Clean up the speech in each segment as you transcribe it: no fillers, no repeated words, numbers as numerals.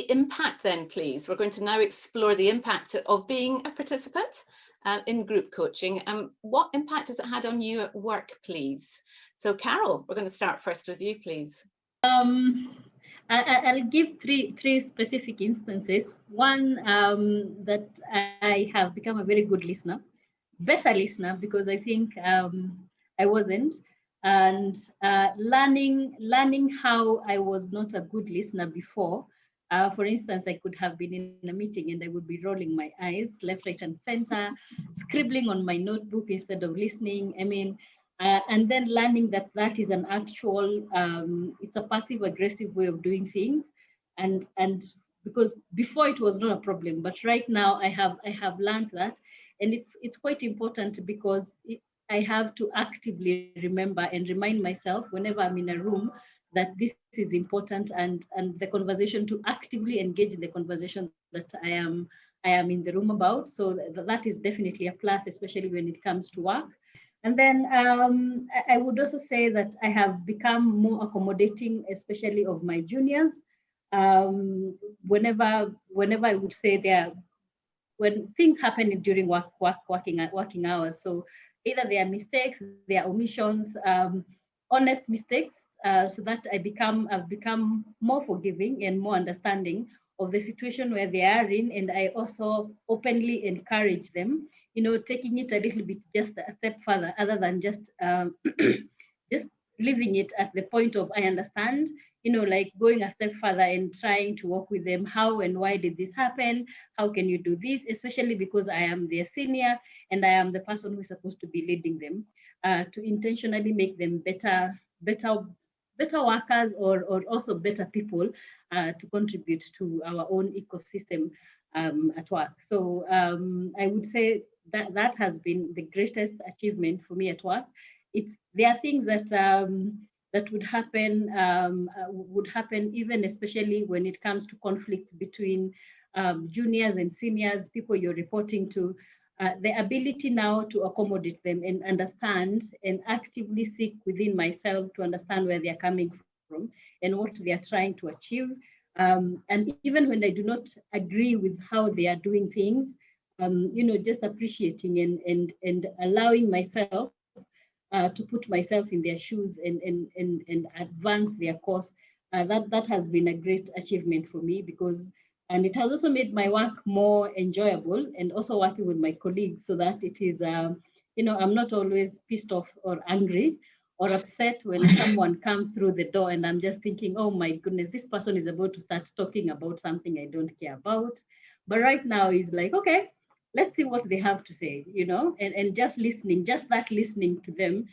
the impact then, please. We're going to now explore the impact of being a participant in group coaching. What impact has it had on you at work, please? So Carol, we're going to start first with you, please. I'll give three specific instances. One, that I have become a very good listener, better listener, because I think I wasn't, and learning how I was not a good listener before. For instance, I could have been in a meeting and I would be rolling my eyes left, right, and center, scribbling on my notebook instead of listening. I mean, and then learning that that is an actual, it's a passive aggressive way of doing things, and because before it was not a problem, but right now I have learned that, and it's quite important because I have to actively remember and remind myself whenever I'm in a room that this is important, and the conversation, to actively engage in the conversation that I am in the room about. So that is definitely a plus, especially when it comes to work. And then I would also say that I have become more accommodating, especially of my juniors. Whenever I would say when things happen during working hours, so either they are mistakes, they are omissions, honest mistakes, so that I've become more forgiving and more understanding of the situation where they are in, and I also openly encourage them, taking it a little bit just a step further, other than just just leaving it at the point of I understand, like going a step further and trying to work with them. How and why did this happen? How can you do this? Especially because I am their senior and I am the person who is supposed to be leading them, to intentionally make them better workers, or also better people, to contribute to our own ecosystem at work. So I would say that has been the greatest achievement for me at work. There are things that that would happen even, especially when it comes to conflicts between juniors and seniors, people you're reporting to. The ability now to accommodate them and understand and actively seek within myself to understand where they're coming from and what they are trying to achieve. And even when I do not agree with how they are doing things, just appreciating and allowing myself to put myself in their shoes and advance their cause. That has been a great achievement for me, and it has also made my work more enjoyable, and also working with my colleagues, so that it is, I'm not always pissed off or angry or upset when someone comes through the door and I'm just thinking, oh my goodness, this person is about to start talking about something I don't care about. But right now it's like, okay, let's see what they have to say, and just listening, just that listening to them.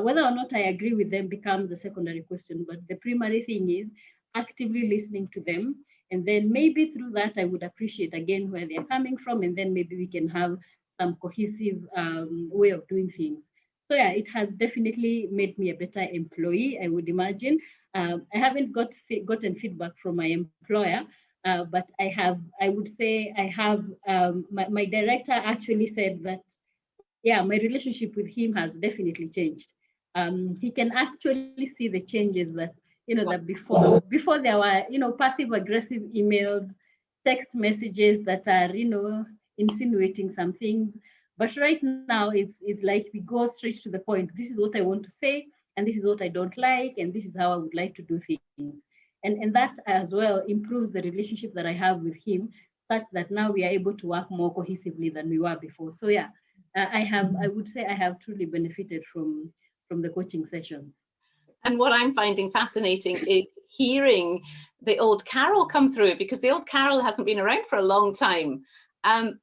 Whether or not I agree with them becomes a secondary question, but the primary thing is actively listening to them. And then maybe through that, I would appreciate again where they're coming from, and then maybe we can have some cohesive way of doing things. So yeah, it has definitely made me a better employee, I would imagine. I haven't gotten feedback from my employer, but I would say I have, my director actually said that, yeah, my relationship with him has definitely changed. He can actually see the changes that, that before there were, passive aggressive emails, text messages that are, insinuating some things. But right now it's like we go straight to the point. This is what I want to say, and this is what I don't like, and this is how I would like to do things. And that as well improves the relationship that I have with him, such that now we are able to work more cohesively than we were before. So yeah, I would say I have truly benefited from the coaching sessions. And what I'm finding fascinating is hearing the old Carol come through, because the old Carol hasn't been around for a long time. And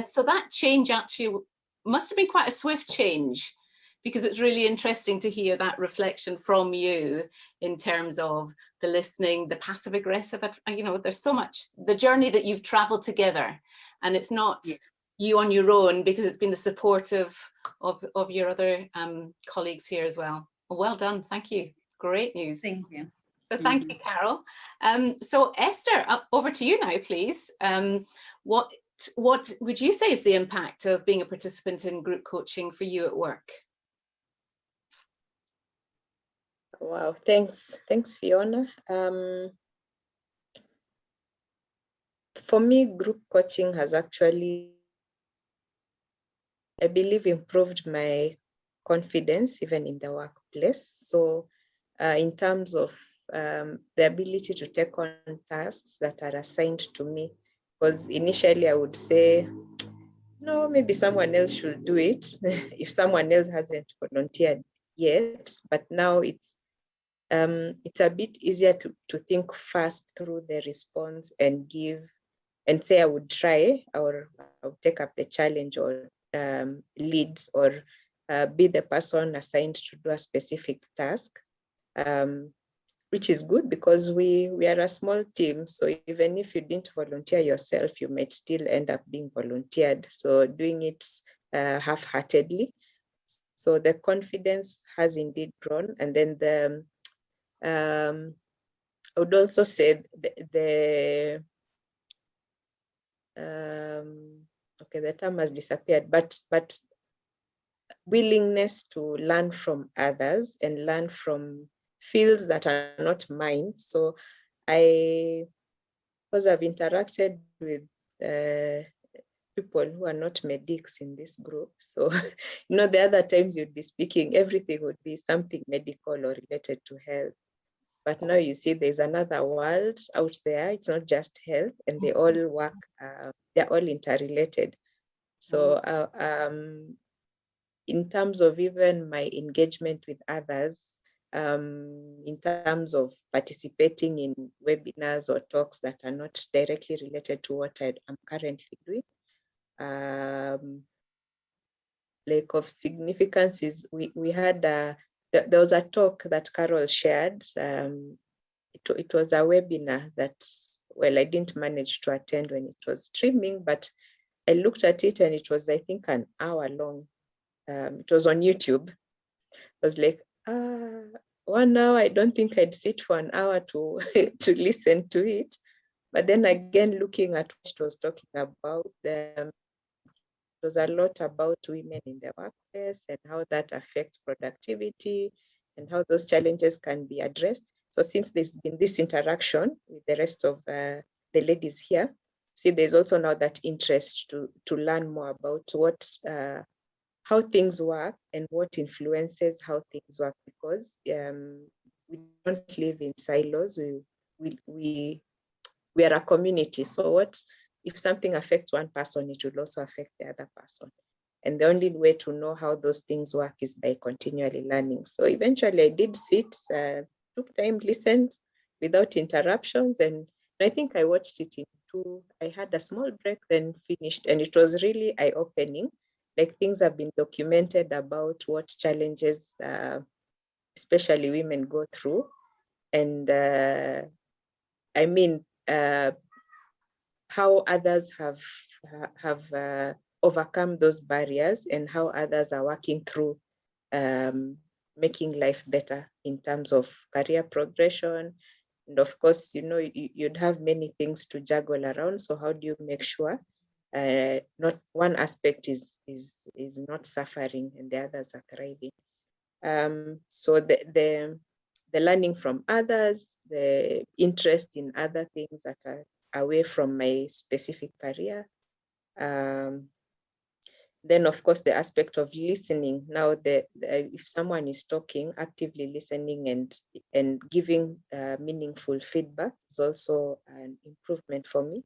so that change actually must have been quite a swift change, because it's really interesting to hear that reflection from you in terms of the listening, the passive aggressive, there's so much, the journey that you've traveled together, and it's not you on your own, because it's been the support of your other colleagues here as well. Well done, thank you. Great news. Thank you. So thank you, Carol. So Esther, over to you now, please. What would you say is the impact of being a participant in group coaching for you at work? Wow, thanks Fiona. for me, group coaching has actually, I believe, improved my confidence even in the workplace. So in terms of the ability to take on tasks that are assigned to me, because initially I would say, no, maybe someone else should do it if someone else hasn't volunteered yet. But now it's a bit easier to think fast through the response and give and say I would try, or I would take up the challenge, or lead, or be the person assigned to do a specific task, which is good because we are a small team. So even if you didn't volunteer yourself, you might still end up being volunteered. So doing it half-heartedly. So the confidence has indeed grown. And then I would also say the okay, the term has disappeared, but willingness to learn from others and learn from fields that are not mine. So because I've interacted with people who are not medics in this group. So, the other times you'd be speaking, everything would be something medical or related to health. But now you see there's another world out there. It's not just health, and they all work, they're all interrelated. So in terms of even my engagement with others, in terms of participating in webinars or talks that are not directly related to what I'm currently doing, like of significance is we had there was a talk that Carol shared. It was a webinar that, well, I didn't manage to attend when it was streaming, but I looked at it and it was, I think, an hour long. It was on YouTube. I was like, 1 hour, I don't think I'd sit for an hour to to listen to it. But then again, looking at what it was talking about, it was a lot about women in the workplace and how that affects productivity and how those challenges can be addressed. So since there's been this interaction with the rest of the ladies here, see, there's also now that interest to learn more about how things work and what influences how things work, because we don't live in silos. We are a community. So what if something affects one person, it will also affect the other person. And the only way to know how those things work is by continually learning. So eventually I did sit, took time, listened without interruptions. And I think I watched it in 2, I had a small break, then finished. And it was really eye-opening. Like, things have been documented about what challenges, especially women, go through. And I mean, how others have overcome those barriers, and how others are working through making life better in terms of career progression. And of course, you'd have many things to juggle around. So how do you make sure not one aspect is not suffering and the others are thriving? So the learning from others, the interest in other things that are away from my specific career. Then, of course, the aspect of listening. Now, if someone is talking, actively listening and giving meaningful feedback is also an improvement for me.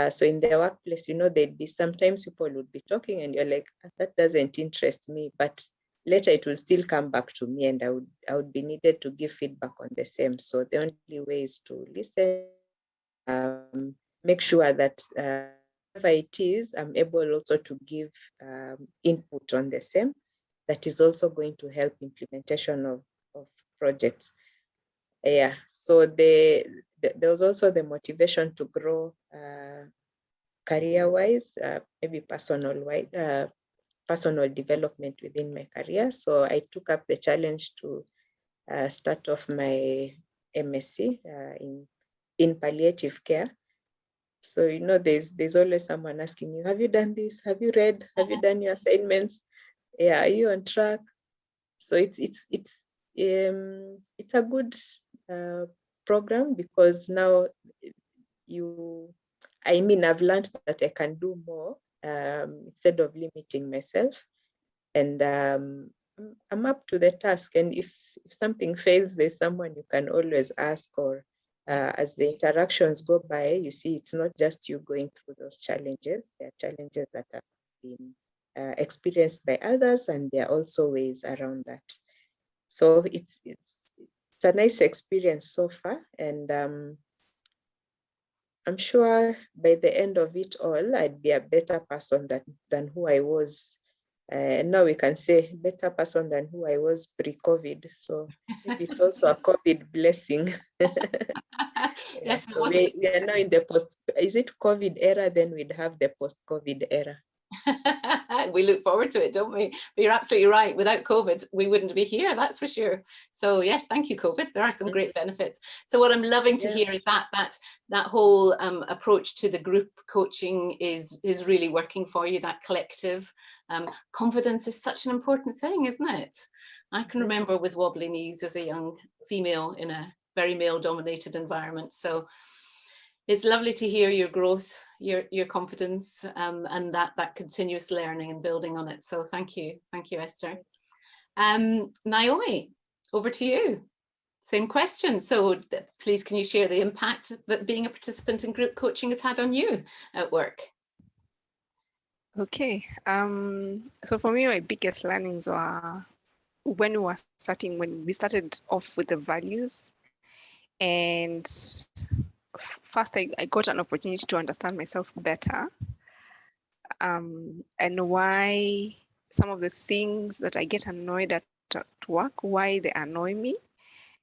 So in the workplace, there'd be sometimes people would be talking and you're like, that doesn't interest me, but later it will still come back to me, and I would be needed to give feedback on the same. So the only way is to listen, make sure that whatever it is, I'm able also to give input on the same. That is also going to help implementation of projects. Yeah, so there was also the motivation to grow career-wise, maybe personal development within my career. So I took up the challenge to start off my MSc in palliative care. So there's always someone asking you, have you done this? Have you read? Have you done your assignments? Yeah, are you on track? So it's a good program, because now I mean, I've learned that I can do more instead of limiting myself. And I'm up to the task. And if something fails, there's someone you can always ask, or as the interactions go by, you see it's not just you going through those challenges. There are challenges that have been experienced by others, and there are also ways around that. So it's a nice experience so far, and I'm sure by the end of it all, I'd be a better person than who I was. Now we can say better person than who I was pre-COVID. So maybe it's also a COVID blessing. Yes, so we are now in the is it COVID era? Then we'd have the post-COVID era. We look forward to it, don't we? But you're absolutely right. Without COVID, we wouldn't be here, that's for sure. So yes, thank you, COVID. There are some great benefits. So what I'm loving to hear is that whole approach to the group coaching is really working for you, that collective. Confidence is such an important thing, isn't it? I can remember with wobbly knees as a young female in a very male-dominated environment. So it's lovely to hear your growth, your confidence, and that continuous learning and building on it. So thank you, Esther. Naomi, over to you. Same question. So please, can you share the impact that being a participant in group coaching has had on you at work? Okay. So for me, my biggest learnings were when we started off with the values, and first I got an opportunity to understand myself better, and why some of the things that I get annoyed at work, why they annoy me.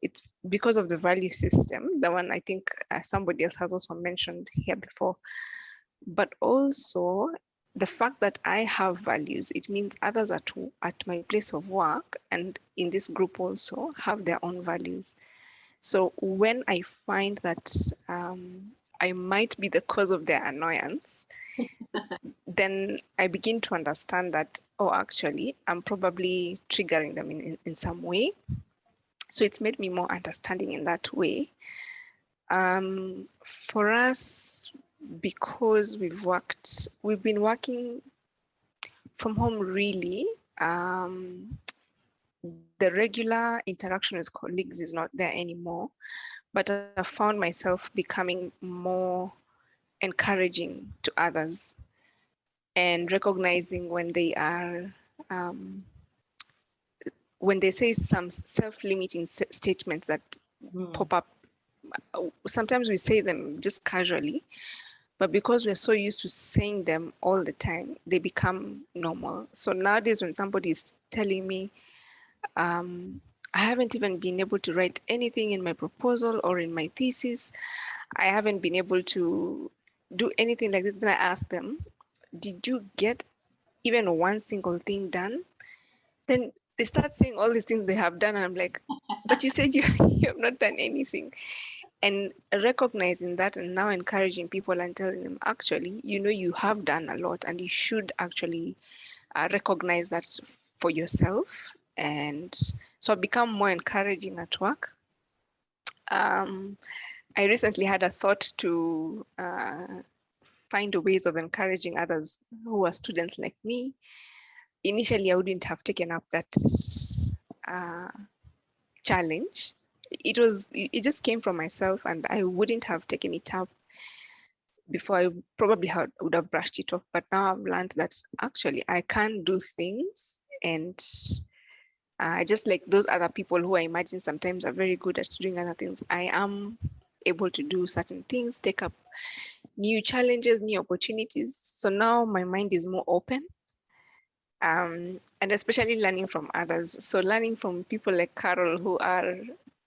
It's because of the value system, the one I think somebody else has also mentioned here before. But also the fact that I have values, it means others at my place of work and in this group also have their own values. So when I find that I might be the cause of their annoyance, then I begin to understand that, oh, actually, I'm probably triggering them in some way. So it's made me more understanding in that way. For us, because we've been working from home really, the regular interaction with colleagues is not there anymore, but I found myself becoming more encouraging to others and recognizing when they are, when they say some self-limiting statements that pop up. Sometimes we say them just casually, but because we're so used to saying them all the time, they become normal. So nowadays when somebody is telling me, I haven't even been able to write anything in my proposal or in my thesis, I haven't been able to do anything like this, then I ask them, did you get even one single thing done? Then they start saying all these things they have done, and I'm like, but you said you have not done anything. And recognizing that and now encouraging people and telling them, actually, you have done a lot and you should actually recognize that for yourself. And so I've become more encouraging at work. I recently had a thought to find ways of encouraging others who are students like me. Initially, I wouldn't have taken up that challenge. It just came from myself, and I wouldn't have taken it up before. I probably would have brushed it off. But now I've learned that actually I can do things, and just like those other people who I imagine sometimes are very good at doing other things, I am able to do certain things, take up new challenges, new opportunities. So now my mind is more open. And especially learning from others. So learning from people like Carol, who are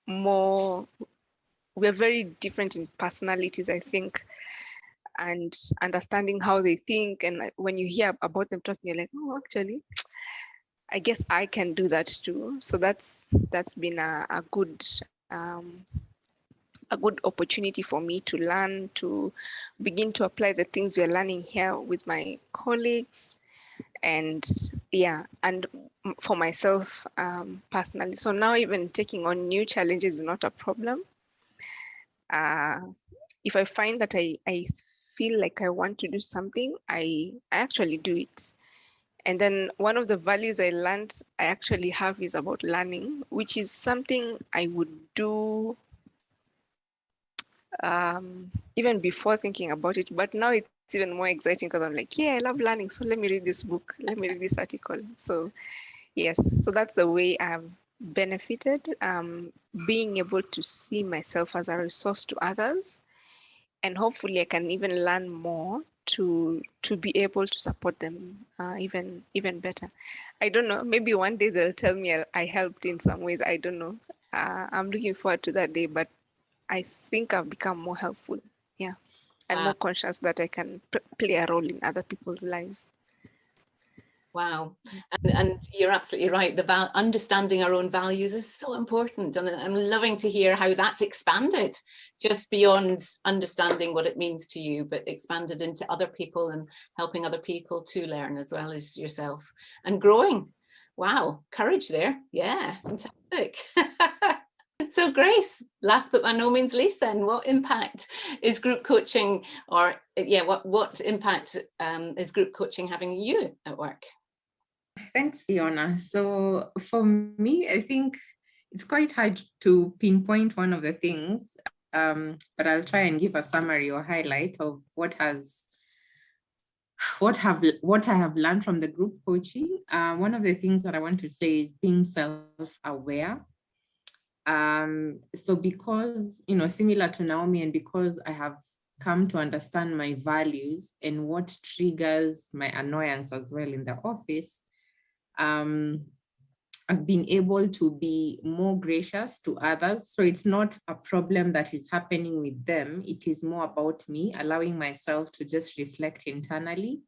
we're very different in personalities, I think, and understanding how they think. And when you hear about them talking, you're like, oh, actually, I guess I can do that too. So that's been a good opportunity for me to learn, to begin to apply the things we're learning here with my colleagues. And and for myself personally. So now even taking on new challenges is not a problem. If I find that I feel like I want to do something, I actually do it. And then one of the values I learned I actually have is about learning, which is something I would do even before thinking about it. But now it's even more exciting because I'm like, yeah, I love learning. So let me read this book. Let me read this article. So yes, so that's the way I've benefited, being able to see myself as a resource to others, and hopefully I can even learn more to be able to support them even better. I don't know. Maybe one day they'll tell me I helped in some ways. I don't know. I'm looking forward to that day, but I think I've become more helpful. Yeah, and more conscious that I can play a role in other people's lives. Wow. And you're absolutely right. Understanding our own values is so important. And I'm loving to hear how that's expanded just beyond understanding what it means to you, but expanded into other people and helping other people to learn as well as yourself and growing. Wow. Courage there. Yeah. Fantastic. So Grace, last but by no means least then, what impact is group coaching what impact is group coaching having you at work? Thanks, Fiona. So for me, I think it's quite hard to pinpoint one of the things, but I'll try and give a summary or highlight of what I have learned from the group coaching. One of the things that I want to say is being self-aware. So because, similar to Naomi, and because I have come to understand my values and what triggers my annoyance as well in the office, I've been able to be more gracious to others. So it's not a problem that is happening with them. It is more about me allowing myself to just reflect internally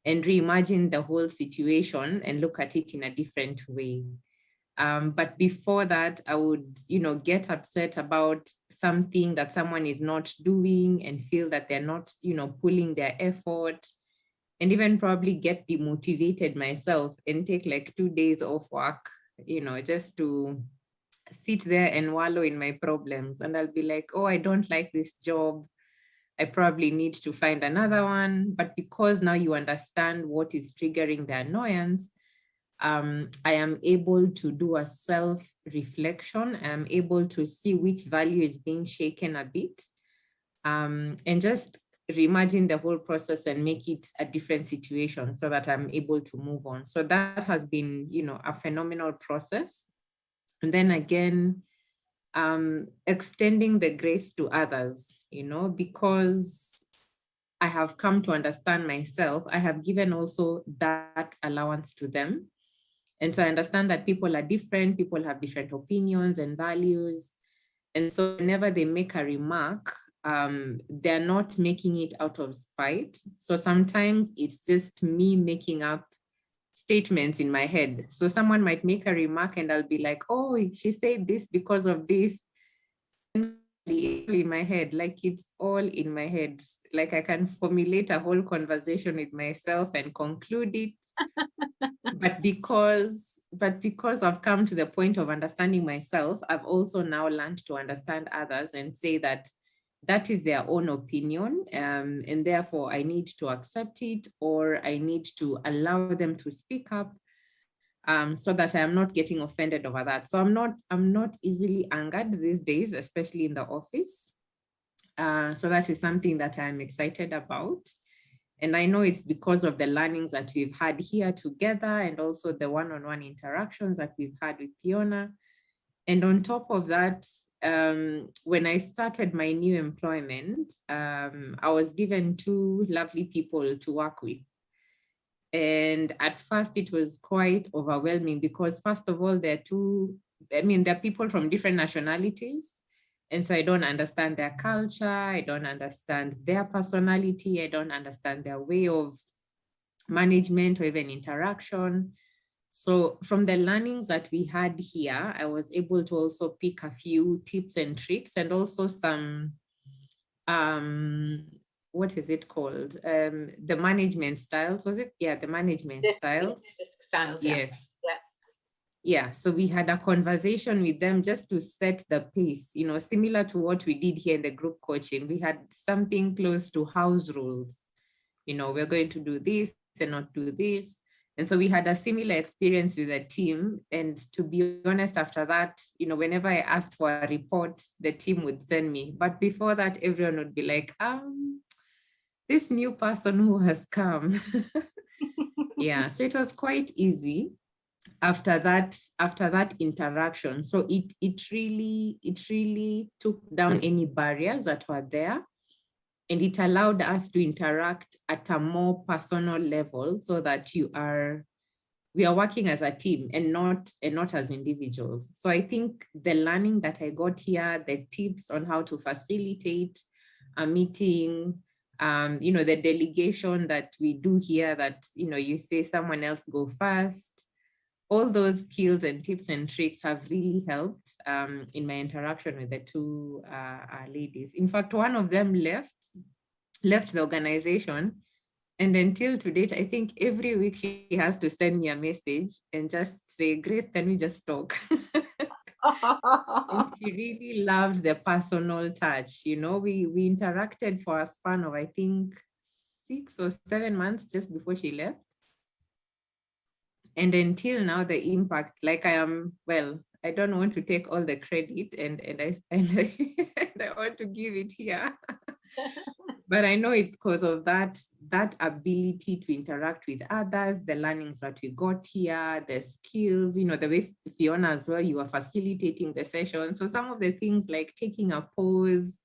and reimagine the whole situation and look at it in a different way. But before that, I would, get upset about something that someone is not doing and feel that they're not, pulling their effort, and even probably get demotivated myself and take like 2 days off work, just to sit there and wallow in my problems. And I'll be like, oh, I don't like this job. I probably need to find another one. But because now you understand what is triggering the annoyance, I am able to do a self-reflection. I'm able to see which value is being shaken a bit, and just reimagine the whole process and make it a different situation so that I'm able to move on. So that has been, a phenomenal process. And then again, extending the grace to others, because I have come to understand myself, I have given also that allowance to them. And so I understand that people are different, people have different opinions and values. And so whenever they make a remark, they're not making it out of spite. So sometimes it's just me making up statements in my head. So someone might make a remark and I'll be like, oh, she said this because of this. In my head, like it's all in my head. Like I can formulate a whole conversation with myself and conclude it. But because I've come to the point of understanding myself, I've also now learned to understand others and say that that is their own opinion, and therefore I need to accept it, or I need to allow them to speak up, so that I am not getting offended over that. So I'm not easily angered these days, especially in the office. So that is something that I'm excited about. And I know it's because of the learnings that we've had here together and also the one-on-one interactions that we've had with Fiona. And on top of that, when I started my new employment, I was given 2 lovely people to work with. And at first it was quite overwhelming because first of all, they're people from different nationalities. And so I don't understand their culture. I don't understand their personality. I don't understand their way of management or even interaction. So from the learnings that we had here, I was able to also pick a few tips and tricks and also some, what is it called? The management styles, was it? Yeah, the management styles. Styles, yes. Yeah. yeah, so we had a conversation with them just to set the pace, you know, similar to what we did here in the group coaching. We had something close to house rules. You know, we're going to do this and not do this. And so we had a similar experience with the team. And to be honest, after that, you know, whenever I asked for a report, the team would send me. But before that, everyone would be like, this new person who has come. Yeah, so it was quite easy after that interaction. So it really took down any barriers that were there, and it allowed us to interact at a more personal level, so that we are working as a team and not as individuals. So I think the learning that I got here, the tips on how to facilitate a meeting, you know, the delegation that we do here, that, you know, you say someone else go first, all those skills and tips and tricks have really helped in my interaction with the two ladies. In fact, one of them left the organization, and until to date, I think every week she has to send me a message and just say, Grace, can we just talk? And she really loved the personal touch. You know, we interacted for a span of, I think, 6 or 7 months just before she left. And until now, the impact, like I don't want to take all the credit, and I want to give it here. But I know it's because of that ability to interact with others, the learnings that we got here, the skills, you know, the way Fiona as well, you are facilitating the session. So some of the things like taking a pause.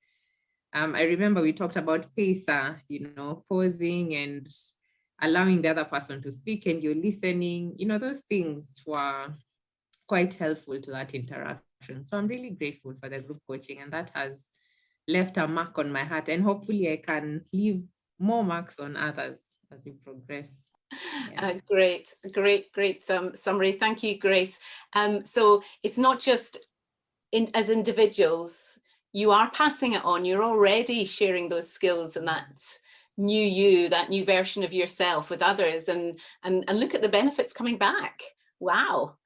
I remember we talked about PACER, you know, pausing and allowing the other person to speak, and you're listening. You know, those things were quite helpful to that interaction. So I'm really grateful for the group coaching, and that has left a mark on my heart, and hopefully I can leave more marks on others as we progress. Yeah. Great summary. Thank you, Grace. So it's not just as individuals, you are passing it on. You're already sharing those skills and that new you, that new version of yourself with others, and look at the benefits coming back. Wow.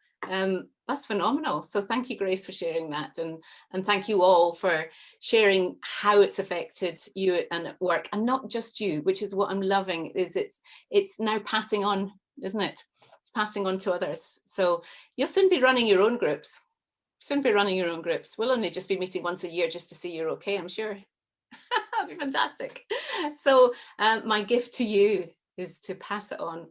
That's phenomenal. So thank you, Grace, for sharing that, and thank you all for sharing how it's affected you and at work, and not just you, which is what I'm loving. Is it's now passing on, isn't it? It's passing on to others. So you'll soon be running your own groups. We'll only just be meeting once a year just to see you're okay, I'm sure. That'd be fantastic. So my gift to you is to pass it on.